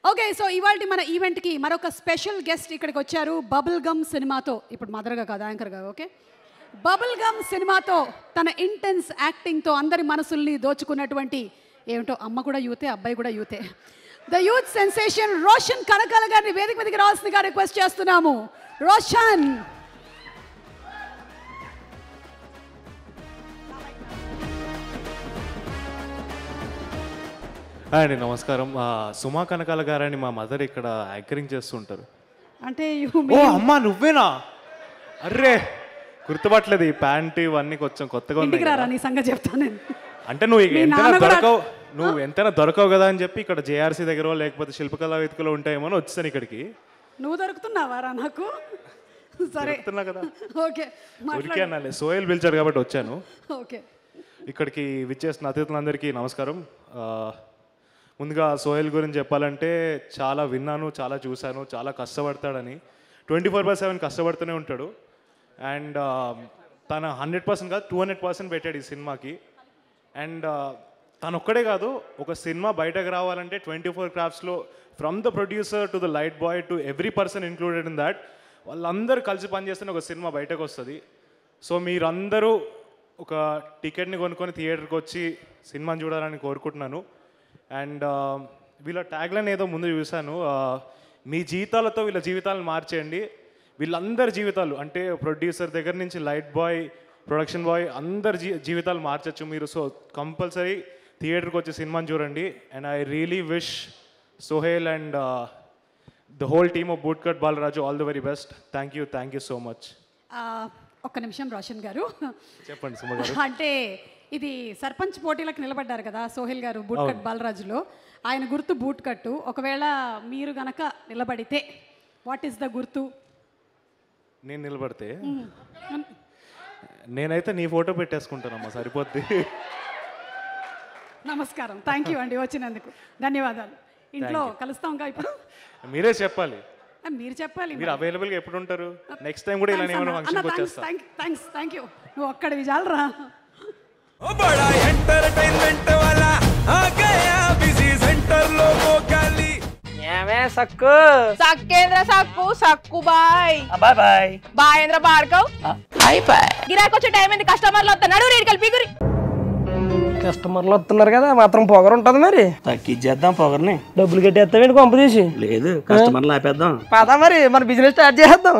Okay, so ఇవాళ మన ఈవెంట్కి మరొక స్పెషల్ గెస్ట్ ఇక్కడికి వచ్చారు. బబుల్ గమ్ సినిమాతో, ఇప్పుడు మదర్గా కాదు యాంకర్గా, ఓకే, బబుల్ గమ్ సినిమాతో తన ఇంటెన్స్ యాక్టింగ్తో అందరి మనసుల్ని దోచుకున్నటువంటి, ఏమిటో అమ్మ కూడా యూతే అబ్బాయి కూడా యూతే, the youth sensation Roshan Kanakala గారిని వేదిక మీదకి రావాల్సిందిగా రిక్వెస్ట్ చేస్తున్నాము. రోషన్. అండి నమస్కారం. సుమా కనకాల గారని మా మదర్ ఇక్కడ యాంకరింగ్ చేస్తుంటారు. అంటే ఓ అమ్మా నువ్వేనా? అర్రే గుర్తుపట్టలేదు. ఈ ప్యాంట్ ఇవన్నీ కొంచెం కొత్తగా ఉన్నాయి. నీ సంగతి చెప్తాను. అంటే నువ్వు ఎంతైనా దొరకవు కదా అని చెప్పి ఇక్కడ జేఆర్సీ దగ్గర లేకపోతే శిల్పకళా వేదికలో ఉంటాయేమో అని వచ్చాను ఇక్కడికి. నువ్వు దొరుకుతున్నావారా నాకు? సరే కదా. ఓకే, దొరికాను. సోహెల్ పిలిచాడు కాబట్టి వచ్చాను. ఓకే, ఇక్కడికి విచ్చేసిన అతిథులందరికీ నమస్కారం. ముందుగా సోహెల్ గురించి చెప్పాలంటే చాలా విన్నాను, చాలా చూశాను. చాలా కష్టపడతాడని, 24/7 కష్టపడుతూనే ఉంటాడు. అండ్ తన 100% కాదు 200% పెట్టాడు ఈ సినిమాకి. అండ్ తను ఒక్కడే కాదు, ఒక సినిమా బయటకు రావాలంటే 24 క్రాఫ్ట్స్లో from the producer to the light boy to every person included in that, వాళ్ళందరూ కలిసి పనిచేస్తేనే ఒక సినిమా బయటకు వస్తుంది. సో మీరందరూ ఒక టికెట్ని కొనుక్కొని థియేటర్కి వచ్చి సినిమాని చూడాలని కోరుకుంటున్నాను. అండ్ వీళ్ళ ట్యాగ్లైన్ ఏదో ముందు చూశాను, మీ జీవితాలతో వీళ్ళ జీవితాలను మార్చేయండి. వీళ్ళందరి జీవితాలు అంటే ప్రొడ్యూసర్ దగ్గర నుంచి లైట్ బాయ్, ప్రొడక్షన్ బాయ్, అందరి జీవితాలు మార్చచ్చు మీరు. సో కంపల్సరీ థియేటర్కి వచ్చి సినిమాని చూడండి. And I really wish Sohel and the whole team of Bootcut Balaraju all the very best. Thank you so much. ఒక్క నిమిషం రోషన్ గారు, చెప్పండి సుమ గారు. అంటే ఇది సర్పంచ్ పోటీలకు నిలబడ్డారు కదా సోహెల్ గారు బూట్కట్ బాలరాజులో. ఆయన గుర్తు బూట్ కట్టు. ఒకవేళ మీరు గనక నిలబడితే వాట్ ఈస్ ద గుర్తు? నేను నిలబడితే నేనైతే నీ ఫోటో పెట్టేసుకుంటానమ్మా, సరిపోద్ది. నమస్కారం, థ్యాంక్ యూ అండి వచ్చినందుకు, ధన్యవాదాలు. ఇంట్లో కలుస్తాంగా ఇప్పుడు? మీరే చెప్పాలి. మీరు చెప్పాలి. మీరు అవైలబుల్గా ఎప్పుడు ఉంటారు? నెక్స్ట్ టైం కూడా ఇలా ఫంక్షన్కి వచ్చేస్తా. Thank you. నువ్వు ఒక్కడివి చాలరా. बड़ा एंटरटेनमेंट वाला आ गया बिजी सेंटर लोगों का ली ఏమే సక్కు సక్కేంద్ర సక్కు సక్కు బాయ్ బాయ్ బాయ్ బాయేంద్ర భార్గవ్ బాయ్ బాయ్. గిరాకి వచ్చే టైం ఏంది? కస్టమర్లు వస్తున్నాడు, రేడికి వెళ్ళి పీగురి. కస్టమర్లు వస్తున్నారు కదా, మాత్రం పొగరు ఉంటది మరి. తగ్గించేద్దాం పొగర్ని. డబ్బులు కట్టేస్తావేంటి కొంప తీసి? లేదు, కస్టమర్లు ఆపేద్దాం. పదా మరి మన బిజినెస్ స్టార్ట్ చేద్దాం.